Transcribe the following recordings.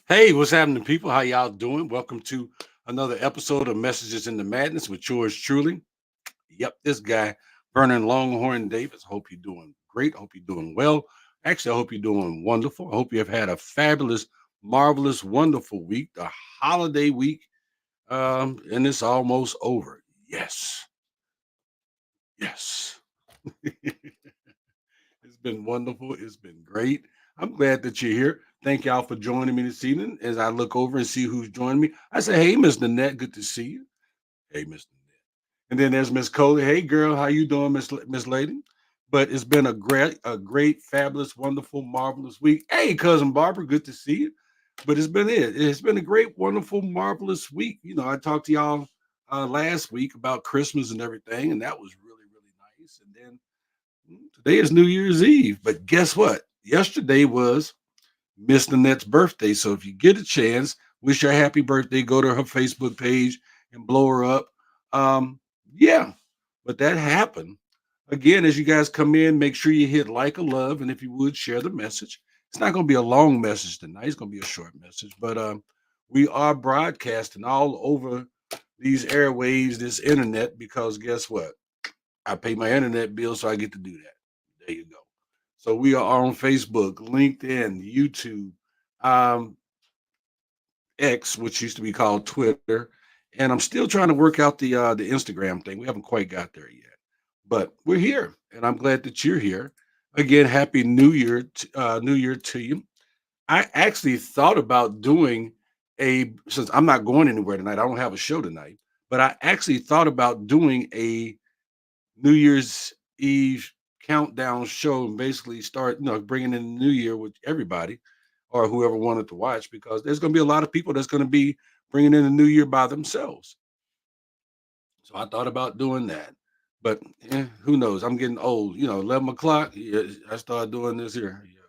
Hey, what's happening, people? How y'all doing? Welcome to another episode of Messages in the Madness with yours truly. Yep, this guy, Vernon Longhorn Davis. Hope you're doing great. Hope you're doing well. Actually, I hope you're doing wonderful. I hope you have had a fabulous, marvelous, wonderful week, a holiday week, and it's almost over. Yes, yes. It's been wonderful. It's been great. I'm glad that you're here. Thank y'all for joining me this evening. As I look over and see who's joining me, I say, "Hey, Miss Nanette, good to see you." Hey, Miss Nanette. And then there's Miss Coley. Hey, girl, how you doing, Miss Lady? But it's been a great, fabulous, wonderful, marvelous week. Hey, cousin Barbara, good to see you. But it's been it. It's been a great, wonderful, marvelous week. I talked to y'all last week about Christmas and everything, and that was really, really nice. And then today is New Year's Eve, but guess what? Yesterday was Miss Nanette's birthday. So if you get a chance, wish her happy birthday. Go to her Facebook page and blow her up. Um, yeah, but that happened. Again, as you guys come in, make sure you hit like or love, and if you would share the message. It's not going to be a long message tonight. It's going to be a short message, but we are broadcasting all over these airwaves, this internet, because guess what? I pay my internet bill, so I get to do that. There you go. So we are on Facebook, LinkedIn, YouTube, um, X, which used to be called Twitter, and I'm still trying to work out the Instagram thing. We haven't quite got there yet, but we're here, and I'm glad that you're here. Again, happy New Year, New Year to you. I actually thought about doing since I'm not going anywhere tonight. I don't have a show tonight, but I actually thought about doing a New Year's Eve countdown show and basically start, bringing in the new year with everybody or whoever wanted to watch because there's going to be a lot of people that's going to be bringing in the new year by themselves. So I thought about doing that. But who knows? I'm getting old. 11 o'clock, yeah, I started doing this here. Yeah,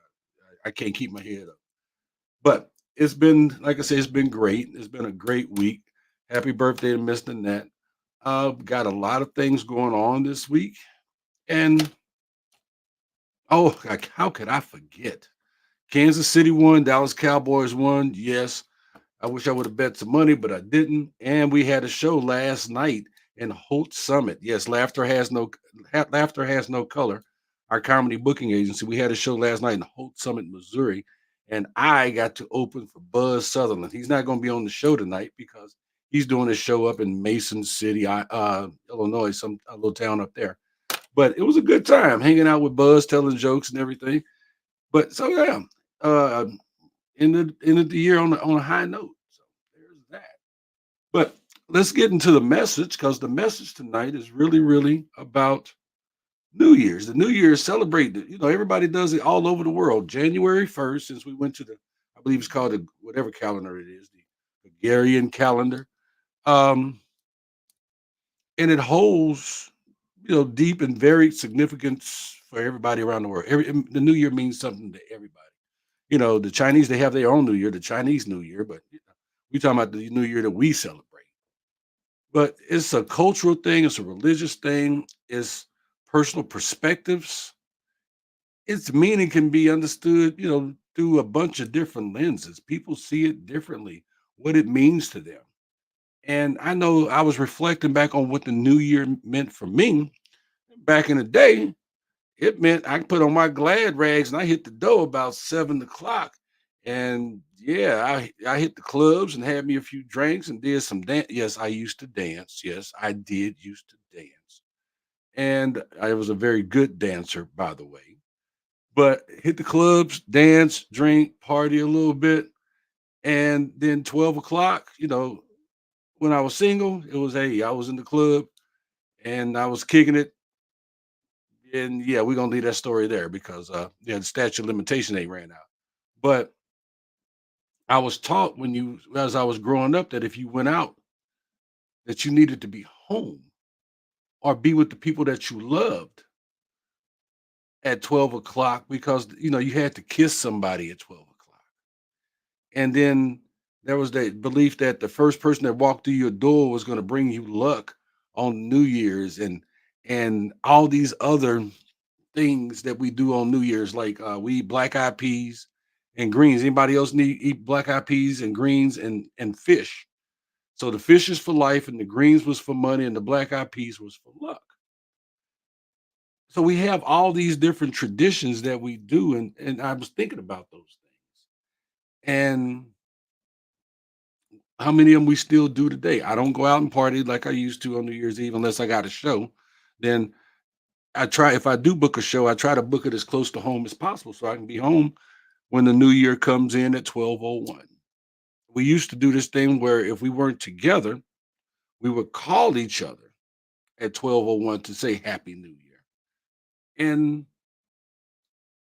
I can't keep my head up. But it's been, like I said, it's been great. It's been a great week. Happy birthday to Mr. Net. Got a lot of things going on this week. And oh, how could I forget? Kansas City won, Dallas Cowboys won. Yes, I wish I would have bet some money, but I didn't. And we had a show last night in Holt Summit. Yes, laughter has no color. Our comedy booking agency. We had a show last night in Holt Summit, Missouri, and I got to open for Buzz Sutherland. He's not going to be on the show tonight because he's doing a show up in Mason City, Illinois, some a little town up there. But it was a good time hanging out with Buzz, telling jokes and everything. But so yeah, uh, ended the year on a high note. So there's that. But let's get into the message because the message tonight is really, really about New Year's. The New Year is celebrated. Everybody does it all over the world. January 1st, since we went to I believe it's called whatever calendar it is, the Gregorian calendar. Um, and it holds deep and varied significance for everybody around the world. The New Year means something to everybody. The Chinese, they have their own New Year, the Chinese New Year, but we talking about the New Year that we celebrate. But it's a cultural thing, it's a religious thing, it's personal perspectives. Its meaning can be understood, through a bunch of different lenses. People see it differently, what it means to them. And I know I was reflecting back on what the New Year meant for me back in the day. It meant I put on my glad rags and I hit the door about 7 o'clock. And yeah, I hit the clubs and had me a few drinks and did some dance. Yes, I used to dance. Yes, I did used to dance. And I was a very good dancer, by the way. But hit the clubs, dance, drink, party a little bit. And then 12 o'clock, when I was single, it was, hey, I was in the club and I was kicking it. And yeah, we're gonna leave that story there because the statute of limitation ain't ran out. But I was taught as I was growing up that if you went out, that you needed to be home or be with the people that you loved at 12 o'clock because you had to kiss somebody at 12 o'clock. And then there was that belief that the first person that walked through your door was going to bring you luck on New Year's and all these other things that we do on New Year's, like we eat black eyed peas and greens. Anybody else need eat black eyed peas and greens and fish? So the fish is for life, and the greens was for money, and the black eyed peas was for luck. So we have all these different traditions that we do, and I was thinking about those things, and how many of them we still do today. I don't go out and party like I used to on New Year's Eve unless I got a show. Then I try, if I do book a show, I try to book it as close to home as possible so I can be home when the new year comes in at 12:01. We used to do this thing where if we weren't together, we would call each other at 12:01 to say Happy New Year. And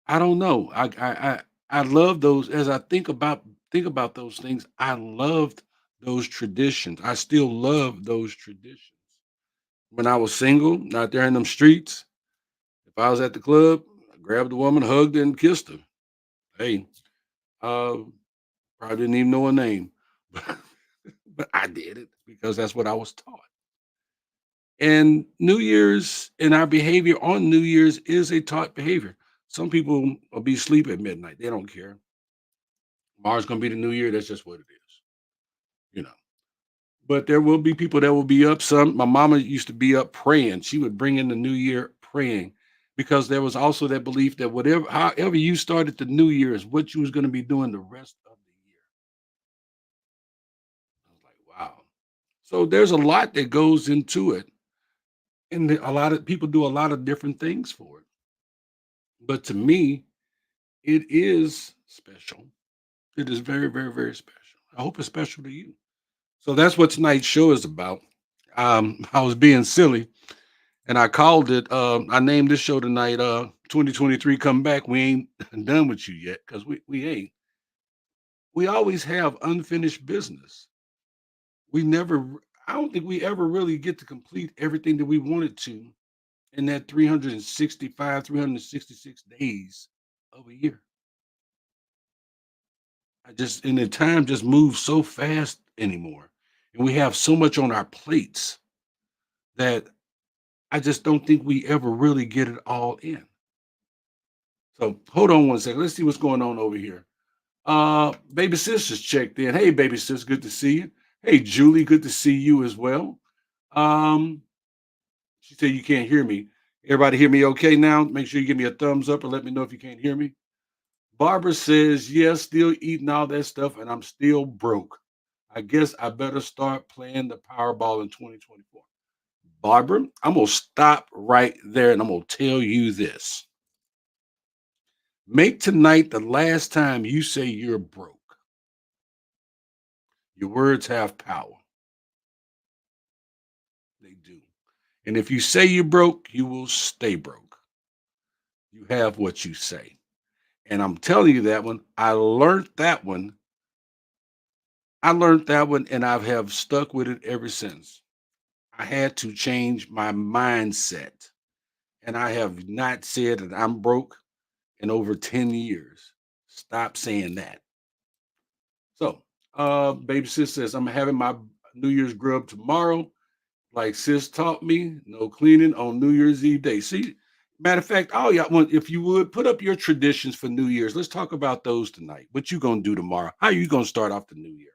I don't know. I love those as I think about those things. I loved those traditions. I still love those traditions. When I was single, out there in them streets, if I was at the club, I grabbed the woman, hugged her, and kissed her. Hey, uh, probably didn't even know her name, but but I did it because that's what I was taught. And New Year's and our behavior on New Year's is a taught behavior. Some people will be asleep at midnight. They don't care. Tomorrow's gonna be the new year. That's just what it is, you know. But there will be people that will be up. Some my mama used to be up praying. She would bring in the new year praying because there was also that belief that whatever however you started the new year is what you was going to be doing the rest of the year. I was like, wow. So there's a lot that goes into it. And a lot of people do a lot of different things for it. But to me, it is special. It is very, very, very special. I hope it's special to you. So that's what tonight's show is about. I was being silly and I called it, I named this show tonight, 2023 Come Back. We ain't done with you yet because we ain't. We always have unfinished business. We never, I don't think we ever really get to complete everything that we wanted to in that 365, 366 days of a year. And the time just moves so fast anymore. And we have so much on our plates that I just don't think we ever really get it all in. So hold on one second. Let's see what's going on over here. Baby sis just checked in. Hey, baby sis, good to see you. Hey, Julie, good to see you as well. Um, she said you can't hear me. Everybody hear me okay now? Make sure you give me a thumbs up or let me know if you can't hear me. Barbara says, yes, still eating all that stuff, and I'm still broke. I guess I better start playing the Powerball in 2024. Barbara, I'm going to stop right there and I'm going to tell you this. Make tonight the last time you say you're broke. Your words have power. They do. And if you say you're broke, you will stay broke. You have what you say. And I'm telling you that one. I learned that one. I learned that one and I have stuck with it ever since. I had to change my mindset. And I have not said that I'm broke in over 10 years. Stop saying that. So, baby sis says, I'm having my New Year's grub tomorrow. Like sis taught me, no cleaning on New Year's Eve day. See, matter of fact, all y'all want, if you would put up your traditions for New Year's, let's talk about those tonight. What you gonna do tomorrow? How you gonna start off the new year?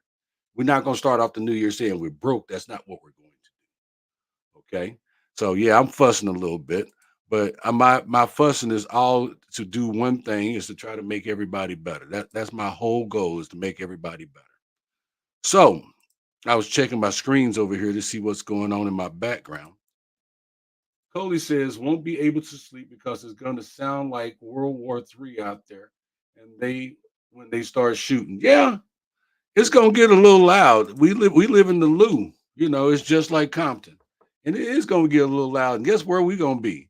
We're not gonna start off the new year saying we're broke. That's not what we're going to do. Okay. So yeah, I'm fussing a little bit, but my fussing is all to do one thing is to try to make everybody better. That's my whole goal is to make everybody better. So I was checking my screens over here to see what's going on in my background. Coley says won't be able to sleep because it's going to sound like World War III out there, and they when they start shooting. Yeah, it's gonna get a little loud. We live in the Lou. It's just like Compton, and it is gonna get a little loud. And guess where we gonna be?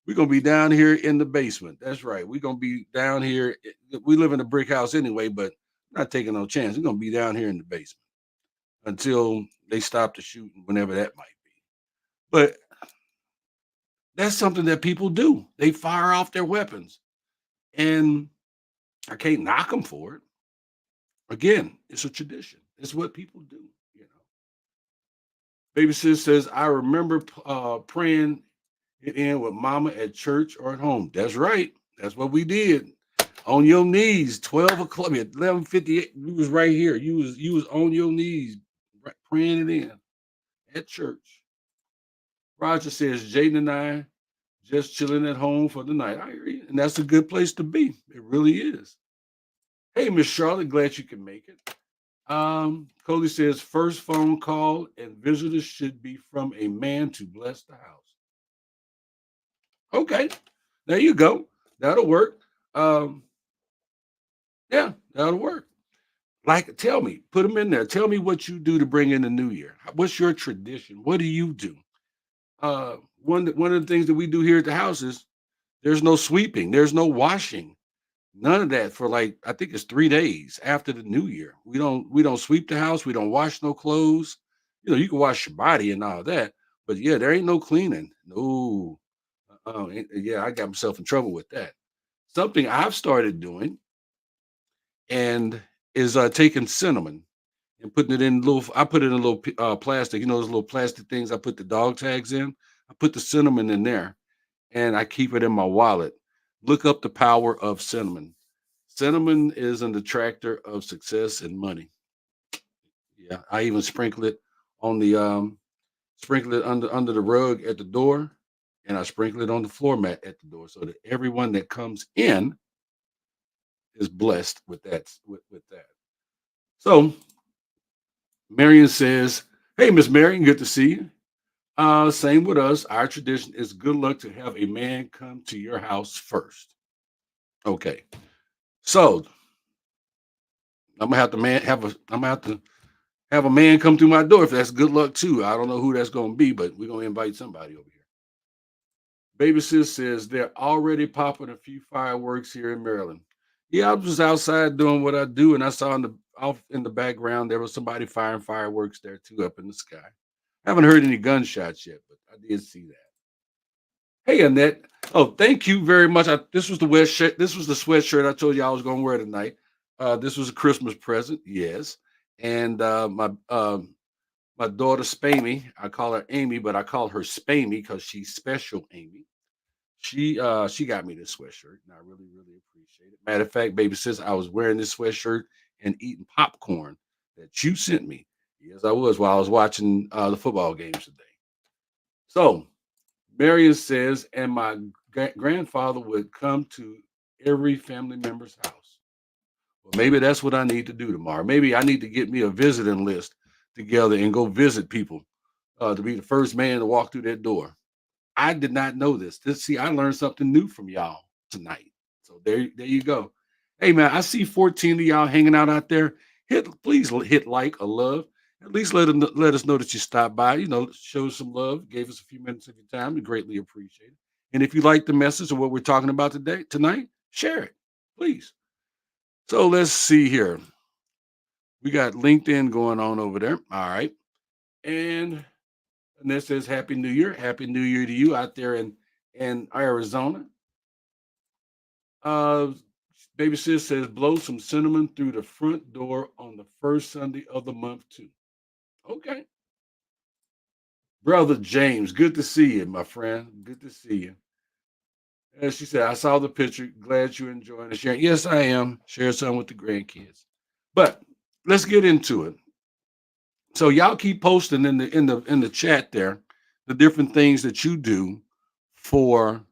We're gonna be down here in the basement. That's right. We're gonna be down here. We live in a brick house anyway, but not taking no chance. We're gonna be down here in the basement until they stop the shooting, whenever that might be. But that's something that people do. They fire off their weapons, and I can't knock them for it. Again, it's a tradition. It's what people do. You know, Baby sis says I remember praying it in with Mama at church or at home. That's right. That's what we did. On your knees, 12 o'clock, 11:58. You was right here. You was on your knees, praying it in at church. Roger says, Jaden and I just chilling at home for the night. I hear you. And that's a good place to be. It really is. Hey, Miss Charlotte, glad you can make it. Coley says, first phone call and visitors should be from a man to bless the house. Okay, there you go. That'll work. Um, yeah, that'll work. Like, tell me, put them in there. Tell me what you do to bring in the new year. What's your tradition? What do you do? One of the things that we do here at the house is there's no sweeping, there's no washing, none of that for like I think it's 3 days after the new year. We don't sweep the house, we don't wash no clothes. You can wash your body and all that, but yeah, there ain't no cleaning. No. Yeah, I got myself in trouble with that. Something I've started doing and is taking cinnamon and putting it in little. I put it in a little plastic. Those little plastic things I put the dog tags in. I put the cinnamon in there, and I keep it in my wallet. Look up the power of cinnamon. Cinnamon is an attractor of success and money. Yeah, I even on the sprinkle it under the rug at the door, and I sprinkle it on the floor mat at the door, so that everyone that comes in is blessed with that. So Marion says, "Hey, Miss Marion, good to see you. Same with us. Our tradition is good luck to have a man come to your house first." Okay, so I'm gonna have to have a man come through my door if that's good luck too. I don't know who that's gonna be, but we're gonna invite somebody over here. Baby sis says they're already popping a few fireworks here in Maryland. Yeah, I was outside doing what I do, and I saw off in the background there was somebody firing fireworks there too up in the sky. Haven't heard any gunshots yet, but I did see that. Hey, Annette. Oh, thank you very much. This was the wet shirt. This was the sweatshirt I told you I was going to wear tonight. This was a Christmas present, yes. And my daughter Spamy, I call her Amy, but I call her Spamy because she's special, Amy. She got me this sweatshirt, and I really really appreciate it. Matter of fact, baby sis, I was wearing this sweatshirt and eating popcorn that you sent me. Yes, I was while I was watching the football games today. So Marion says, and my grandfather would come to every family member's house. Well, maybe that's what I need to do tomorrow. Maybe I need to get me a visiting list together and go visit people to be the first man to walk through that door. I did not know this. See, I learned something new from y'all tonight. So there you go. Hey man, I see 14 of y'all hanging out there. Please hit like or love. At least let us know that you stopped by. Show some love. Gave us a few minutes of your time. We greatly appreciate it. And if you like the message of what we're talking about tonight, share it, please. So let's see here. We got LinkedIn going on over there. All right, and that says Happy New Year. Happy New Year to you out there in Arizona. Uh, Baby sis says blow some cinnamon through the front door on the first Sunday of the month too. Okay, brother James, good to see you, my friend. Good to see you. And she said, I saw the picture. Glad you're enjoying the sharing. Yes, I am. Share some with the grandkids. But let's get into it. So y'all keep posting in the chat there the different things that you do for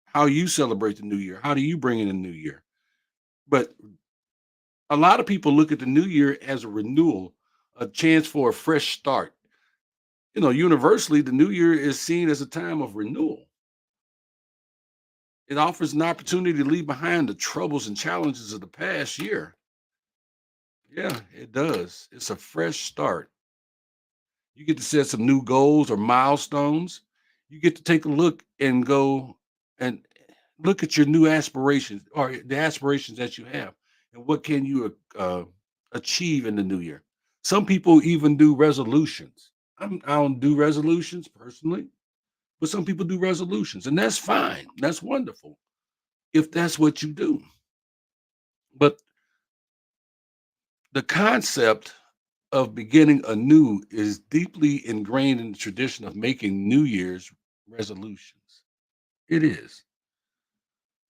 how you celebrate the new year. How do you bring in the new year? But a lot of people look at the new year as a renewal, a chance for a fresh start. Universally, the new year is seen as a time of renewal. It offers an opportunity to leave behind the troubles and challenges of the past year. Yeah, it does. It's a fresh start. You get to set some new goals or milestones. You get to take a look and go and look at your new aspirations or the aspirations that you have and what can you achieve in the new year. Some people even do resolutions. I don't do resolutions personally, but some people do resolutions, and that's fine. That's wonderful if that's what you do. But the concept of beginning anew is deeply ingrained in the tradition of making New Year's resolutions. It is.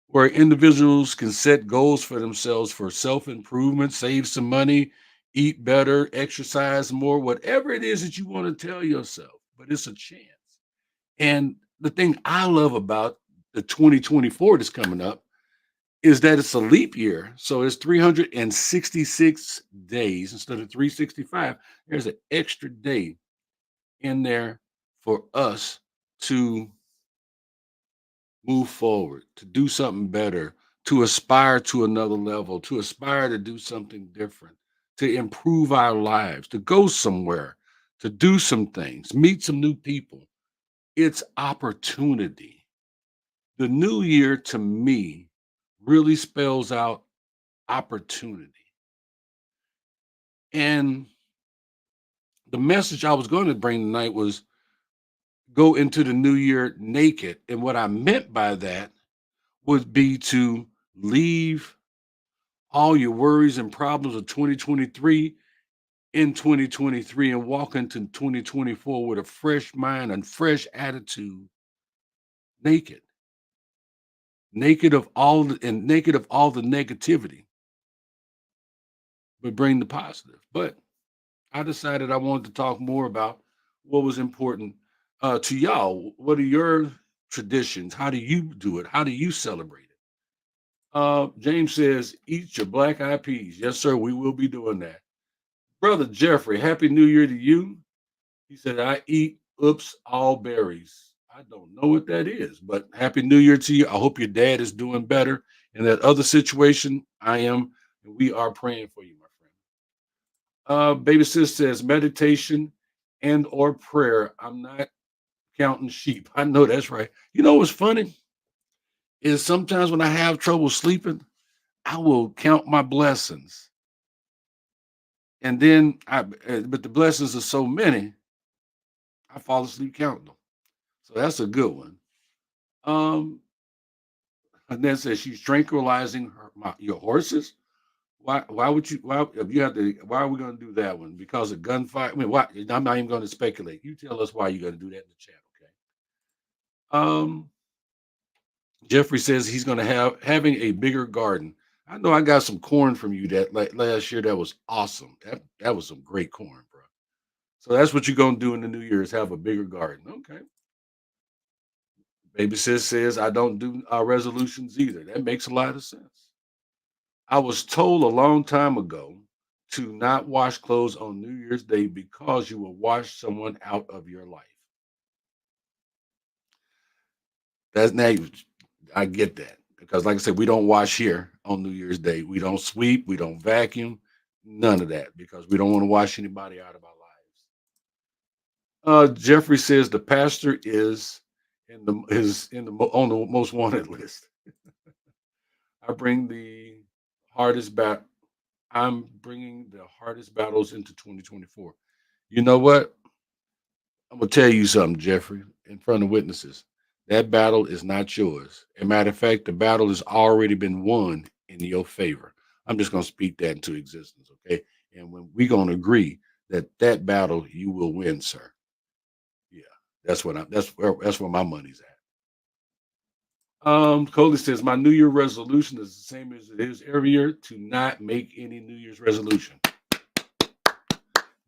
where individuals can set goals for themselves for self improvement, save some money, eat better, exercise more, whatever it is that you want to tell yourself. But it's a chance. And the thing I love about the 2024 that's coming up is that it's a leap year. So it's 366 days instead of 365. There's an extra day in there for us to move forward, to do something better, to aspire to another level, to aspire to do something different, to improve our lives, to go somewhere, to do some things, meet some new people. It's opportunity. The new year to me really spells out opportunity. And the message I was going to bring tonight was go into the new year naked. And what I meant by that would be to leave all your worries and problems of 2023 in 2023 and walk into 2024 with a fresh mind and fresh attitude, naked, naked of all the negativity, but bring the positive. But I decided I wanted to talk more about what was important to y'all. What are your traditions? How do you do it? How do you celebrate it? James says, eat your black eyed peas. Yes, sir. We will be doing that. Brother Jeffrey, happy new year to you. He said, I eat oops all berries. I don't know what that is, but happy new year to you. I hope your dad is doing better. In that other situation, I am, and we are praying for you, my friend. Baby sis says meditation and or prayer. I'm not counting sheep. I know that's right. You know what's funny is sometimes when I have trouble sleeping, I will count my blessings, and then but the blessings are so many, I fall asleep counting them. So that's a good one. Um, and then says she's tranquilizing your horses. Why would you? Why if you have to? Why are we going to do that one? Because of gunfire? I mean, why? I'm not even going to speculate. You tell us why you're going to do that in the chat, okay? Um, Jeffrey says he's going to having a bigger garden. I know I got some corn from you that like last year. That was awesome. That was some great corn, bro. So that's what you're going to do in the new year is have a bigger garden. Okay. Baby sis says I don't do resolutions either. That makes a lot of sense. I was told a long time ago to not wash clothes on New Year's Day because you will wash someone out of your life. That's now I get that because, like I said, we don't wash here on New Year's Day. We don't sweep, we don't vacuum, none of that because we don't want to wash anybody out of our lives. Jeffrey says the pastor is in the on the most wanted list. I bring the hardest bat. I'm bringing the hardest battles into 2024. You know what? I'm gonna tell you something, Jeffrey, in front of witnesses. That battle is not yours. As a matter of fact, the battle has already been won in your favor. I'm just gonna speak that into existence, okay? And when we're gonna agree that that battle you will win, sir. Yeah, that's where my money's at. Coley says my New Year resolution is the same as it is every year to not make any New Year's resolution.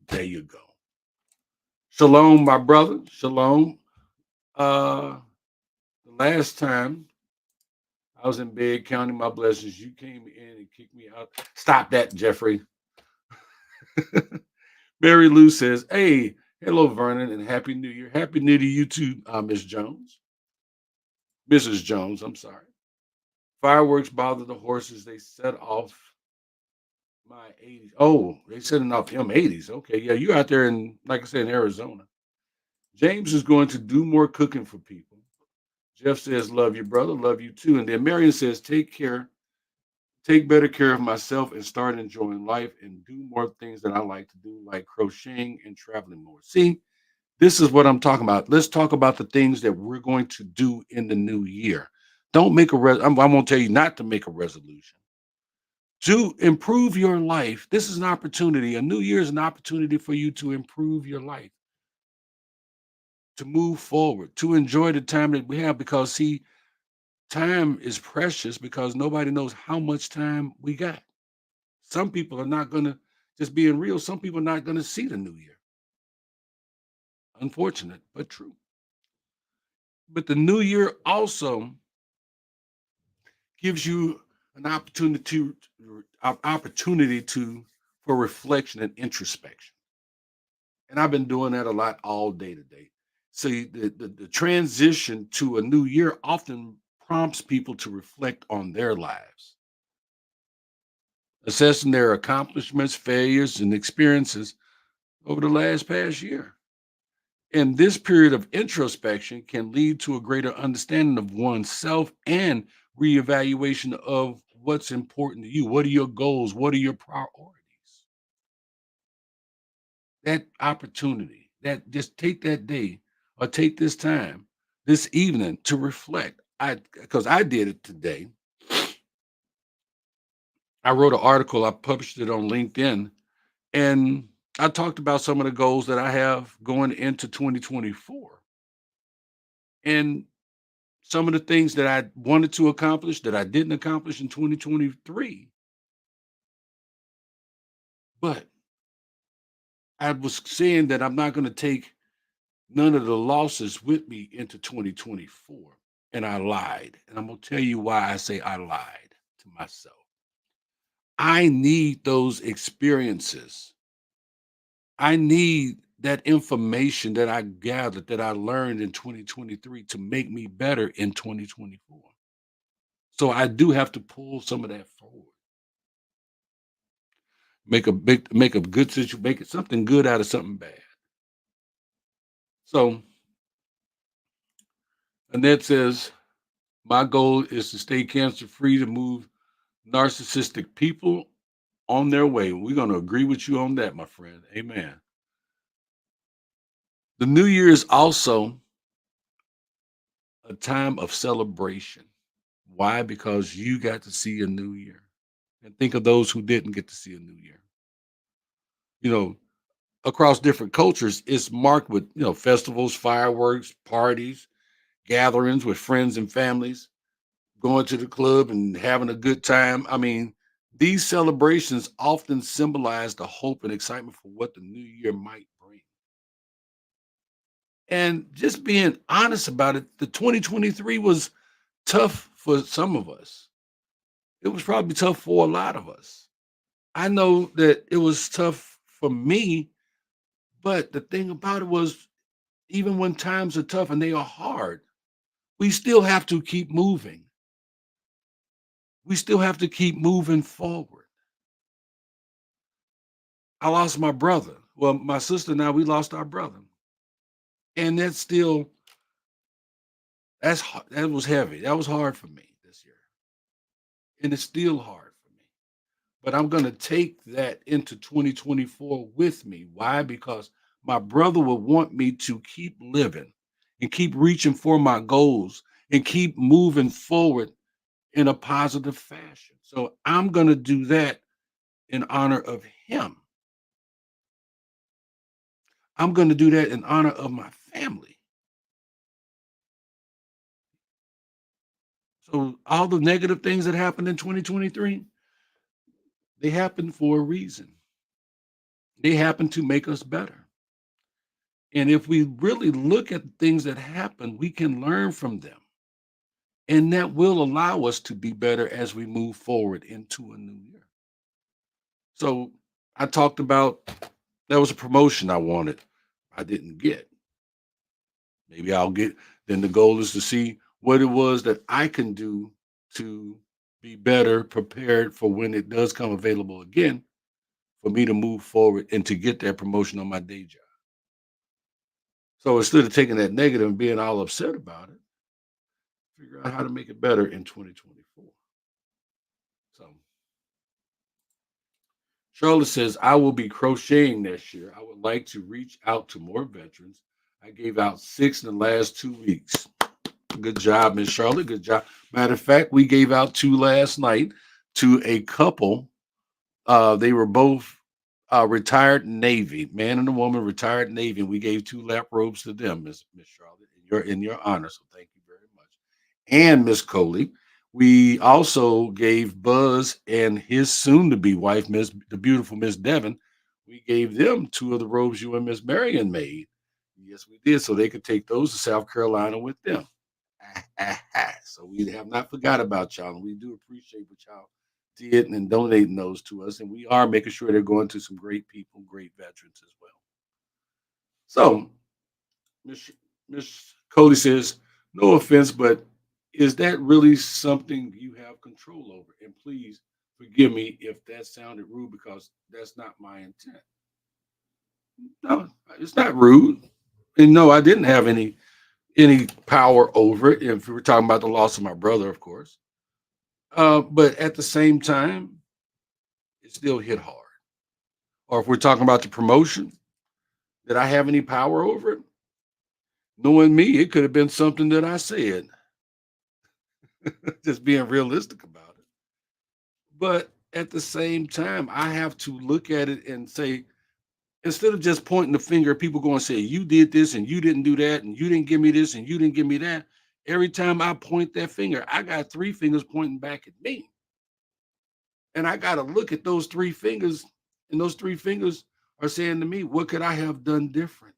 There you go. Shalom, my brother. Shalom. Uh, the last time I was in bed counting my blessings, you came in and kicked me out. Stop that, Jeffrey. Mary Lou says, hey, hello, Vernon, and Happy New Year. Happy New Year to you too, Miss Jones. Mrs. Jones, I'm sorry. Fireworks bother the horses. They set off my 80s. Oh, they setting off M80s. Okay, yeah, you out there in, like I said, in Arizona. James is going to do more cooking for people. Jeff says, love you, brother. Love you too. And then Marion says, take better care of myself and start enjoying life and do more things that I like to do, like crocheting and traveling more. See, this is what I'm talking about. Let's talk about the things that we're going to do in the new year. Don't make I'm going to tell you not to make a resolution. To improve your life, this is an opportunity. A new year is an opportunity for you to improve your life, to move forward, to enjoy the time that we have. Because, see, time is precious because nobody knows how much time we got. Some people are not going to, just being real, some people are not going to see the new year. Unfortunate, but true. But the new year also gives you an opportunity to for reflection and introspection. And I've been doing that a lot all day today. See, the transition to a new year often prompts people to reflect on their lives, assessing their accomplishments, failures, and experiences over the last past year. And this period of introspection can lead to a greater understanding of oneself and reevaluation of what's important to you. What are your goals? What are your priorities? That opportunity, that just take that day or take this time this evening to reflect. Because I did it today. I wrote an article, I published it on LinkedIn, and I talked about some of the goals that I have going into 2024. And some of the things that I wanted to accomplish that I didn't accomplish in 2023. But I was saying that I'm not going to take none of the losses with me into 2024. And I lied. And I'm going to tell you why I say I lied to myself. I need those experiences. I need that information that I gathered, that I learned in 2023 to make me better in 2024. So I do have to pull some of that forward. Make a good situation, make it something good out of something bad. So Annette says, my goal is to stay cancer free to move narcissistic people on their way. We're going to agree with you on that, my friend. Amen. The new year is also a time of celebration. Why? Because you got to see a new year. And think of those who didn't get to see a new year. You know, across different cultures, it's marked with, festivals, fireworks, parties, gatherings with friends and families, going to the club and having a good time. I mean, these celebrations often symbolize the hope and excitement for what the new year might bring. And just being honest about it, the 2023 was tough for some of us. It was probably tough for a lot of us. I know that it was tough for me, but the thing about it was, even when times are tough and they are hard, we still have to keep moving. We still have to keep moving forward. I lost my brother. Well, my sister and I, we lost our brother. And that was heavy. That was hard for me this year. And it's still hard for me. But I'm going to take that into 2024 with me. Why? Because my brother would want me to keep living and keep reaching for my goals and keep moving forward in a positive fashion. So I'm going to do that in honor of him. I'm going to do that in honor of my family. So all the negative things that happened in 2023, they happened for a reason. They happened to make us better. And if we really look at the things that happen, we can learn from them. And that will allow us to be better as we move forward into a new year. So I talked about that was a promotion I wanted. I didn't get. Maybe I'll get. Then the goal is to see what it was that I can do to be better prepared for when it does come available again for me to move forward and to get that promotion on my day job. So instead of taking that negative and being all upset about it, figure out how to make it better in 2024. So Charlotte says, I will be crocheting this year. I would like to reach out to more veterans. I gave out 6 in the last 2 weeks. Good job, Miss Charlotte. Good job. Matter of fact, we gave out 2 last night to a couple. They were both retired Navy, man and a woman, retired Navy, and we gave 2 lap robes to them, Miss Charlotte, in your honor. So thank you very much. and Miss Coley. We also gave Buzz and his soon-to-be wife, Miss the beautiful Miss Devon. We gave them two of the robes you and Miss Marion made. Yes, we did, so they could take those to South Carolina with them. So we have not forgot about y'all, and we do appreciate what y'all did and donating those to us. And we are making sure they're going to some great people, great veterans as well. So Miss Miss Cody says, no offense, but is that really something you have control over? And please forgive me if that sounded rude because that's not my intent. No, it's not rude. And no, I didn't have any power over it. If we were talking about the loss of my brother, of course. But at the same time, it still hit hard. Or if we're talking about the promotion, did I have any power over it? Knowing me, it could have been something that I said, just being realistic about it. But at the same time, I have to look at it and say, instead of just pointing the finger at people going to say, you did this and you didn't do that, and you didn't give me this and you didn't give me that. Every time I point that finger, I got three fingers pointing back at me. And I got to look at those three fingers, and those three fingers are saying to me, what could I have done different?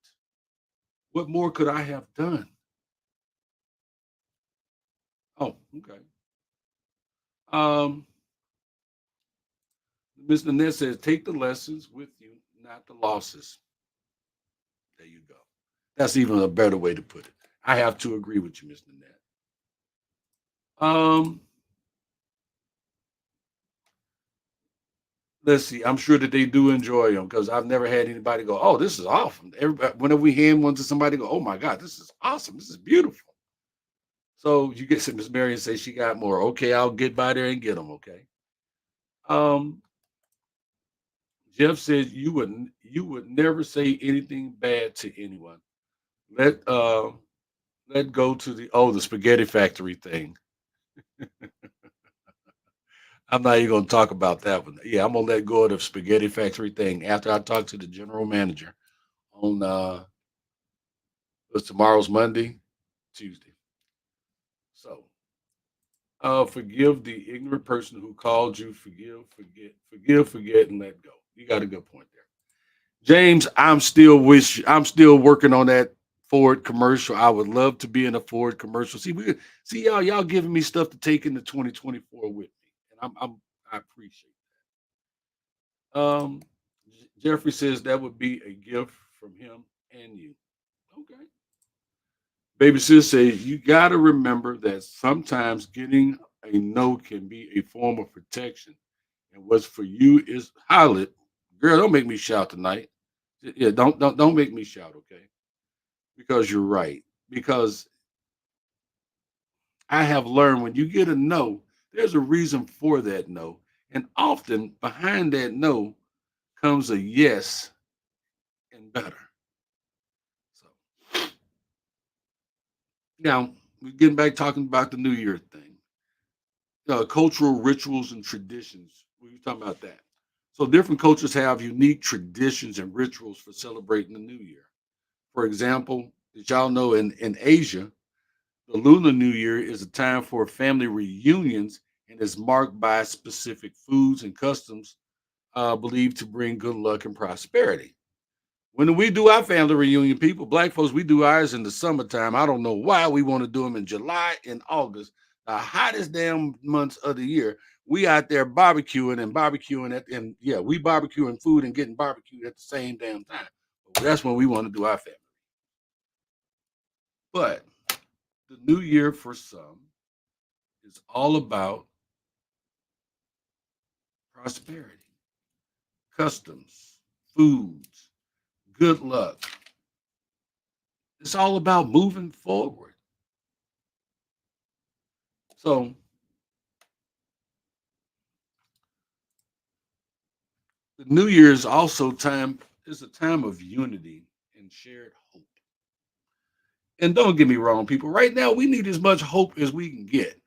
What more could I have done? Oh, okay. Um, Ms. Nanette says, take the lessons with you, not the losses. There you go. That's even a better way to put it. I have to agree with you, Ms. Nanette. Um, let's see. I'm sure that they do enjoy them because I've never had anybody go, "Oh, this is awesome." Everybody, whenever we hand one to somebody, go, "Oh my God, this is awesome. This is beautiful." So you get Miss Marion say she got more. Okay, I'll get by there and get them. Okay. Um, Jeff says you would never say anything bad to anyone. Let let go to the spaghetti factory thing. I'm not even gonna talk about that one. Yeah, I'm gonna let go of the spaghetti factory thing after I talk to the general manager on what's tomorrow's Monday, Tuesday. So forgive the ignorant person who called you, forget, and let go. You got a good point there. James, I'm still working on that Ford commercial. I would love to be in a Ford commercial. See y'all giving me stuff to take into 2024 with me. And I appreciate it. Jeffrey says that would be a gift from him and you. Okay. Baby sis says you gotta remember that sometimes getting a no can be a form of protection. And what's for you is holler. Girl, don't make me shout tonight. Yeah, don't make me shout, okay? Because you're right. Because I have learned when you get a no, there's a reason for that no. And often behind that no comes a yes and better. So now we're getting back talking about the New Year thing. Cultural rituals and traditions. We were talking about that. So different cultures have unique traditions and rituals for celebrating the New Year. For example, did y'all know in Asia, the Lunar New Year is a time for family reunions and is marked by specific foods and customs believed to bring good luck and prosperity. When we do our family reunion, people, black folks, we do ours in the summertime. I don't know why we want to do them in July and August, the hottest damn months of the year. We out there barbecuing and yeah, we barbecuing food and getting barbecued at the same damn time. But that's when we want to do our family. But the new year for some is all about prosperity, customs, foods, good luck. It's all about moving forward. So the new year is also time is a time of unity and shared hope. And don't get me wrong, people. Right now, we need as much hope as we can get.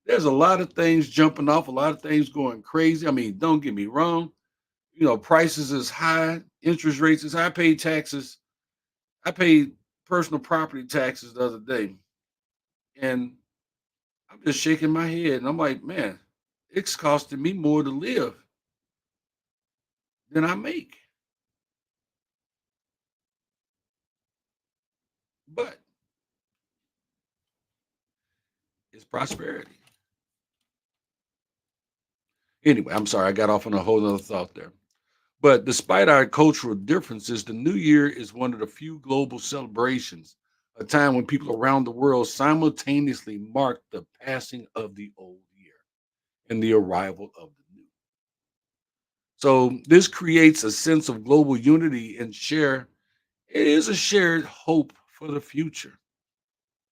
There's a lot of things jumping off, a lot of things going crazy. I mean, don't get me wrong. Prices is high, interest rates is high. I paid taxes. I paid personal property taxes the other day, and I'm just shaking my head and I'm like, man, it's costing me more to live than I make. But it's prosperity. Anyway, I'm sorry, I got off on a whole other thought there. But despite our cultural differences, the New Year is one of the few global celebrations, a time when people around the world simultaneously mark the passing of the old year and the arrival of the new. So this creates a sense of global unity and share. It is a shared hope for the future,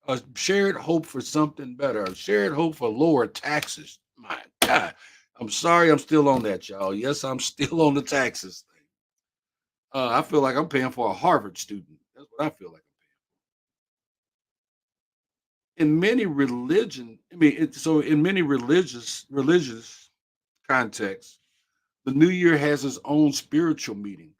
a shared hope for something better, a shared hope for lower taxes. My God, I'm sorry, I'm still on that, y'all. Yes, I'm still on the taxes thing. I feel like I'm paying for a Harvard student. That's what I feel like. In many religion, I mean, so in many religious contexts, the New Year has its own spiritual meaning.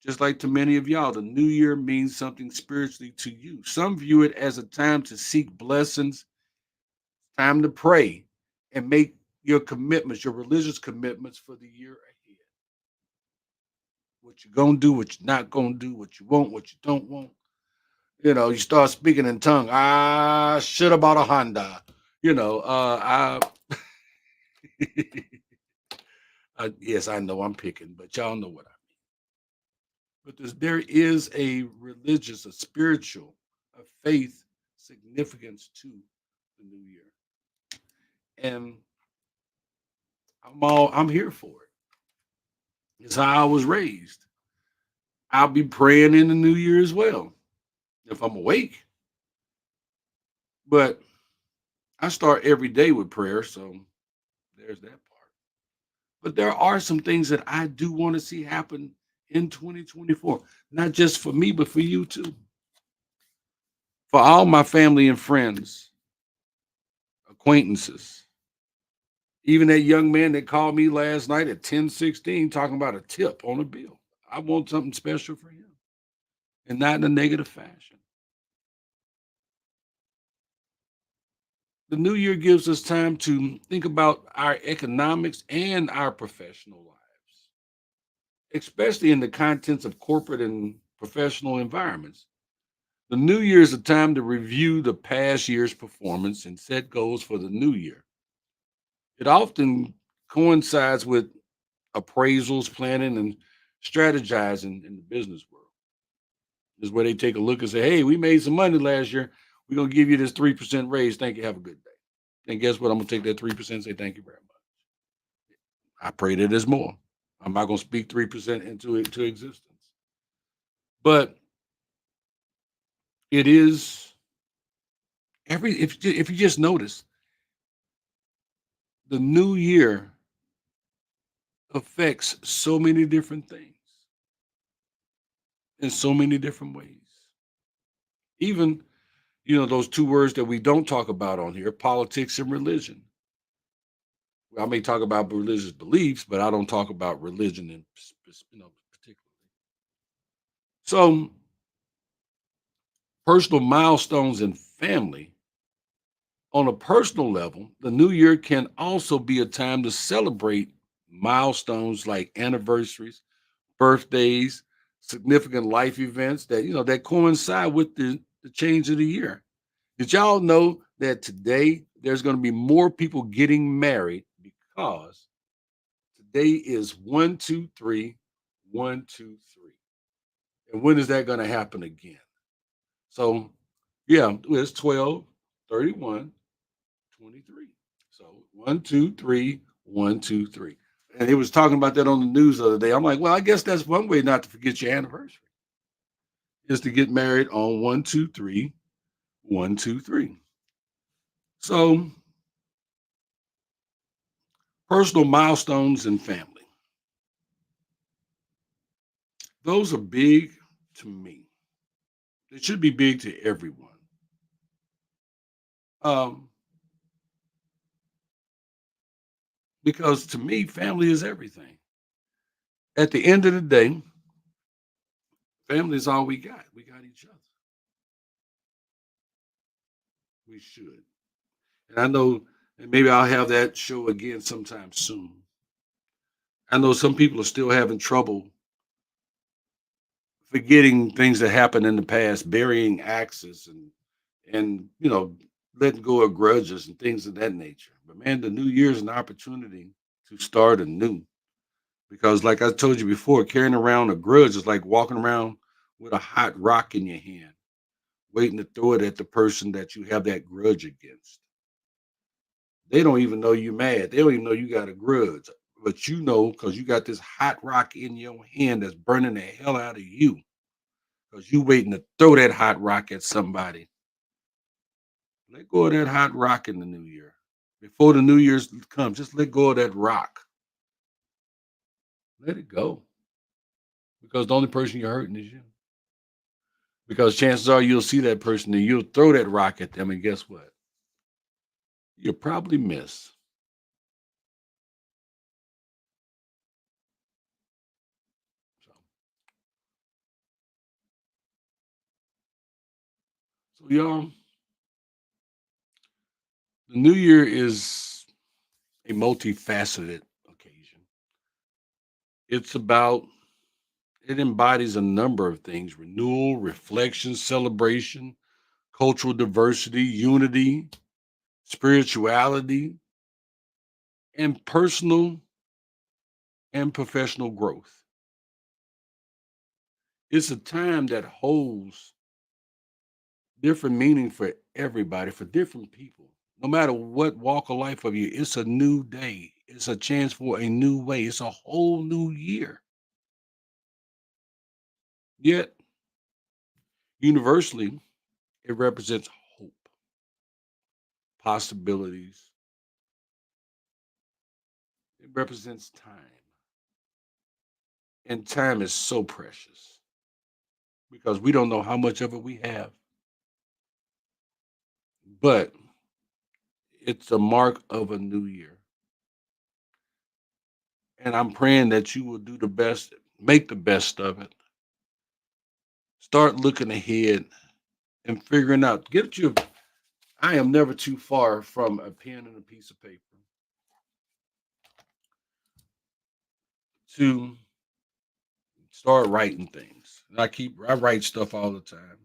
Just like to many of y'all, the New Year means something spiritually to you. Some view it as a time to seek blessings, time to pray, and make your commitments, your religious commitments for the year ahead. What you're gonna do, what you're not gonna do, what you want, what you don't want. You start speaking in tongue. I should have bought a Honda. I yes, I know I'm picking, but y'all know what I mean. But there is a religious, a spiritual, a faith significance to the new year. And I'm here for it. It's how I was raised. I'll be praying in the new year as well, if I'm awake. But I start every day with prayer, so there's that part. But there are some things that I do want to see happen in 2024, not just for me, but for you too. For all my family and friends, acquaintances, even that young man that called me last night at 10:16 talking about a tip on a bill. I want something special for him and not in a negative fashion. The new year gives us time to think about our economics and our professional lives, especially in the contents of corporate and professional environments. The new year is a time to review the past year's performance and set goals for the new year. It often coincides with appraisals, planning, and strategizing in the business world. Is where they take a look and say, hey, we made some money last year. We're going to give you this 3% raise. Thank you. Have a good day. And guess what? I'm going to take that 3% and say, thank you very much. I pray that there's more. I'm not going to speak 3% into it to existence. But it is if you just notice, the new year affects so many different things in so many different ways. Even, those two words that we don't talk about on here, politics and religion. I may talk about religious beliefs, but I don't talk about religion in particularly. So personal milestones and family. On a personal level, the new year can also be a time to celebrate milestones like anniversaries, birthdays, significant life events that coincide with the change of the year. Did y'all know that today there's going to be more people getting married because today is 1, 2, 3, 1, 2, 3. And when is that going to happen again? So, yeah, it's 12, 31, 23. So 1, 2, 3, 1, 2, 3. And he was talking about that on the news the other day. I'm like, well, I guess that's one way not to forget your anniversary is to get married on 1, 2, 3, 1, 2, 3. So personal milestones and family. Those are big to me. They should be big to everyone. Um, because to me, family is everything. At the end of the day, family is all we got. We got each other. We should. And I know, and maybe I'll have that show again sometime soon. I know some people are still having trouble forgetting things that happened in the past, burying axes and letting go of grudges and things of that nature. But man, the new year is an opportunity to start anew. Because like I told you before, carrying around a grudge is like walking around with a hot rock in your hand, waiting to throw it at the person that you have that grudge against. They don't even know you mad. They don't even know you got a grudge. But you know, because you got this hot rock in your hand that's burning the hell out of you. Because you waiting to throw that hot rock at somebody. Let go of that hot rock in the new year. Before the new year's comes, just let go of that rock. Let it go. Because the only person you're hurting is you. Because chances are you'll see that person and you'll throw that rock at them, and guess what? You'll probably miss. So, so y'all, the new year is a multifaceted occasion. It's about it embodies a number of things: renewal, reflection, celebration, cultural diversity, unity, spirituality, and personal and professional growth. It's a time that holds different meaning for everybody, for different people. No matter what walk of life of you, it's a new day. It's a chance for a new way. It's a whole new year. Yet, universally, it represents hope, possibilities. It represents time. And time is so precious because we don't know how much of it we have. But it's a mark of a new year. And I'm praying that you will do the best, make the best of it. Start looking ahead and figuring out. Get you. I am never too far from a pen and a piece of paper to start writing things. And I write stuff all the time.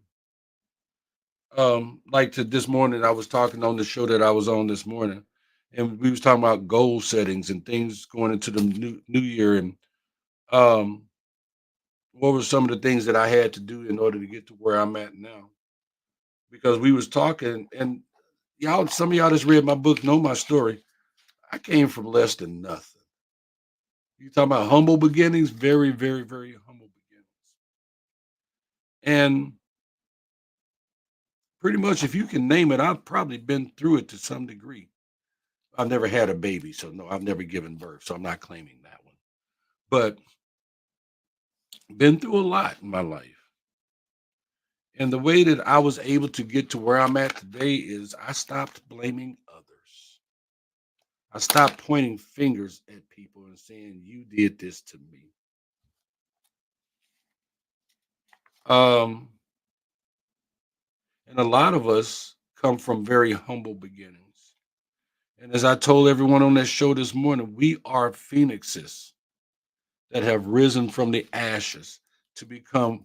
Like to this morning, I was talking on the show that I was on this morning, and we was talking about goal settings and things going into the new year, and um, what were some of the things that I had to do in order to get to where I'm at now. Because we was talking, and y'all, some of y'all that's read my book know my story. I came from less than nothing. You talking about humble beginnings? Very, very, very humble beginnings. And pretty much, if you can name it, I've probably been through it to some degree. I've never had a baby, so no, I've never given birth, so I'm not claiming that one. But been through a lot in my life. And the way that I was able to get to where I'm at today is I stopped blaming others. I stopped pointing fingers at people and saying, you did this to me. Um, and a lot of us come from very humble beginnings. And as I told everyone on that show this morning, we are phoenixes that have risen from the ashes to become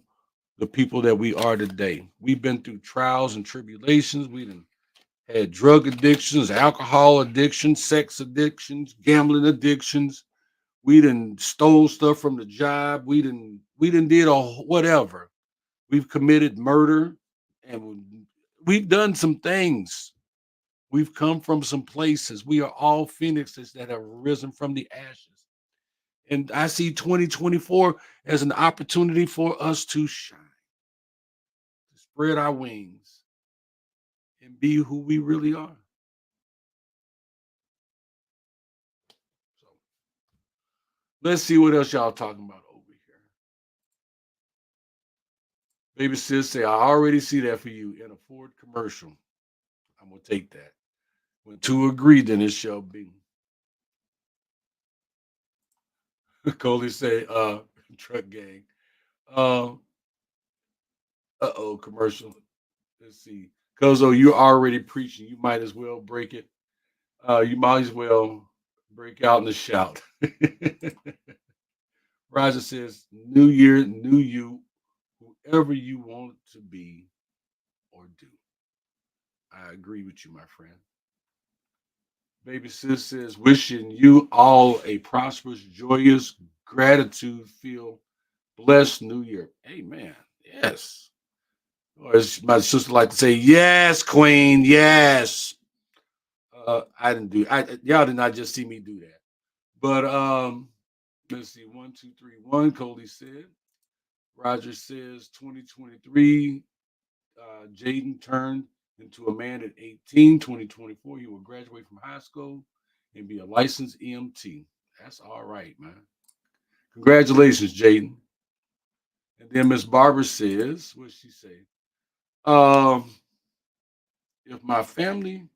the people that we are today. We've been through trials and tribulations. We done had drug addictions, alcohol addictions, sex addictions, gambling addictions. We done stole stuff from the job. We done did a whatever. We've committed murder, and we've done some things. We've come from some places. We are all phoenixes that have risen from the ashes. And I see 2024 as an opportunity for us to shine, to spread our wings, and be who we really are. So let's see what else y'all talking about over here. Baby sis say, I already see that for you in a Ford commercial. I'm gonna take that. When two agree, then it shall be. Coley say, truck gang. Uh oh, commercial. Let's see. Cause you're already preaching, you might as well break it. You might as well break out in the shout. Roger says, New Year, new you, whoever you want to be or do. I agree with you, my friend. Baby sis says, wishing you all a prosperous, joyous, gratitude filled, blessed new year. Amen. Yes. Or as my sister like to say, yes, queen, yes. I didn't do y'all did not just see me do that. But let's see, 1, 2, 3, 1. Cody said. Roger says 2023, Jaden turned into a man at 18. 2024, he will graduate from high school and be a licensed EMT. That's all right, man. Congratulations, Jaden. And then Miss Barbara says, what she say? Um, if my family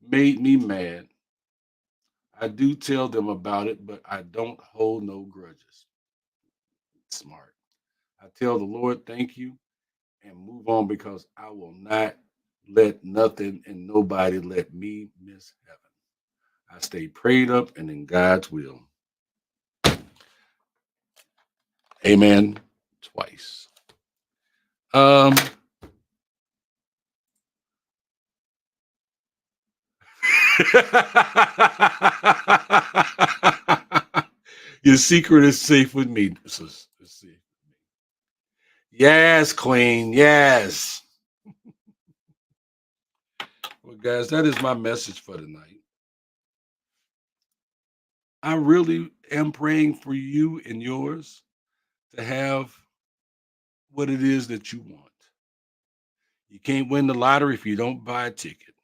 made me mad, I do tell them about it, but I don't hold no grudges. Smart. I tell the Lord thank you and move on because I will not let nothing and nobody let me miss heaven. I stay prayed up and in God's will. Amen. Twice. Um Your secret is safe with me. Yes, Queen. Yes. Well, guys, that is my message for tonight. I really am praying for you and yours to have what it is that you want. You can't win the lottery if you don't buy a ticket.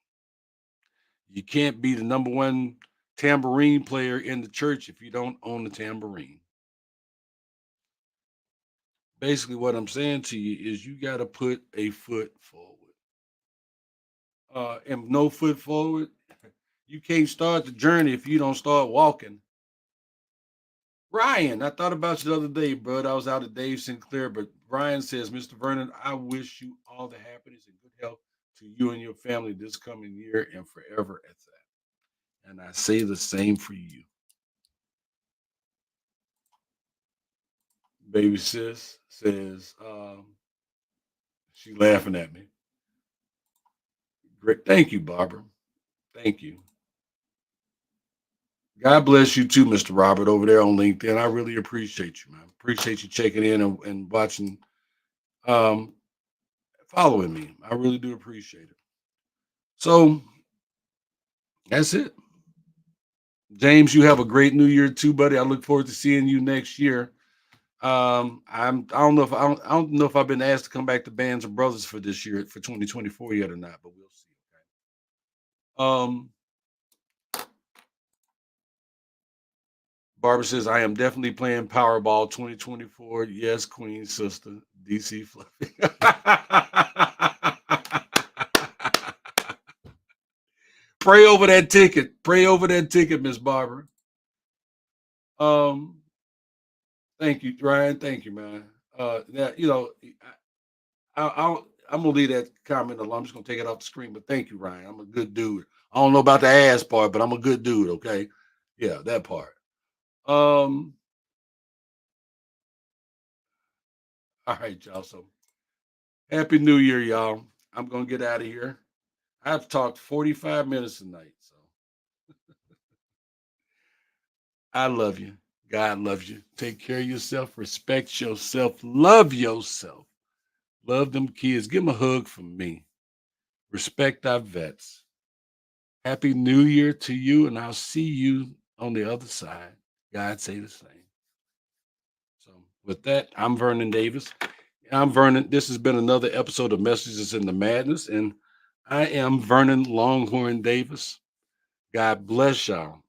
You can't be the number one tambourine player in the church if you don't own the tambourine. Basically, what I'm saying to you is you got to put a foot forward. And no foot forward, you can't start the journey if you don't start walking. Ryan, I thought about you the other day, bud. I was out at Dave Sinclair, but Ryan says, Mr. Vernon, I wish you all the happiness and good health to you and your family this coming year and forever at that. And I say the same for you. Baby sis says, she laughing at me. Great. Thank you, Barbara. Thank you. God bless you too, Mr. Robert, over there on LinkedIn. I really appreciate you, man. Appreciate you checking in and watching, um, following me. I really do appreciate it. So that's it. James, you have a great new year too, buddy. I look forward to seeing you next year. I don't know if I've been asked to come back to Bands of Brothers for this year for 2024 yet or not, but we'll see. Barbara says, I am definitely playing Powerball 2024. Yes, Queen Sister, DC Fluffy. Pray over that ticket. Pray over that ticket, Miss Barbara. Um, Thank you, Ryan. Thank you, man. That I'm gonna leave that comment alone. I'm just gonna take it off the screen. But thank you, Ryan. I'm a good dude. I don't know about the ass part, but I'm a good dude. Okay, yeah, that part. Um, all right, y'all. So happy New Year, y'all. I'm gonna get out of here. I've talked 45 minutes tonight, so I love you. God loves you. Take care of yourself. Respect yourself. Love yourself. Love them kids. Give them a hug from me. Respect our vets. Happy New Year to you, and I'll see you on the other side. God say the same. So, with that, I'm Vernon Davis. I'm Vernon. This has been another episode of Messages in the Madness, and I am Vernon Longhorn Davis. God bless y'all.